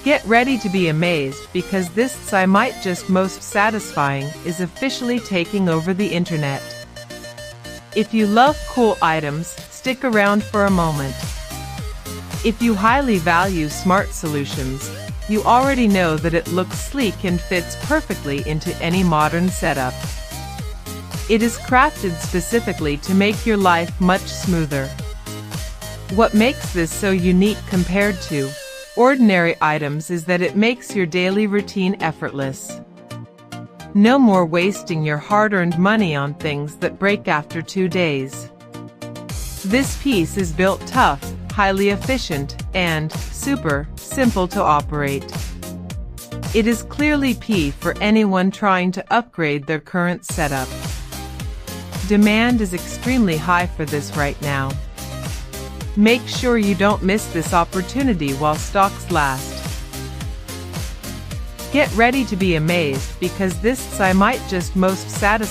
Get ready to be amazed because this I might just most satisfying is officially taking over the internet. If you love cool items, stick around for a moment. If you highly value smart solutions, you already know that it looks sleek and fits perfectly into any modern setup. It is crafted specifically to make your life much smoother. What makes this so unique compared to ordinary items is that it makes your daily routine effortless. No more wasting your hard-earned money on things that break after 2 days. This piece is built tough, highly efficient, and super simple to operate. It is clearly P for anyone trying to upgrade their current setup. Demand is extremely high for this right now. Make sure you don't miss this opportunity while stocks last. Get ready to be amazed because this I might just most satisfy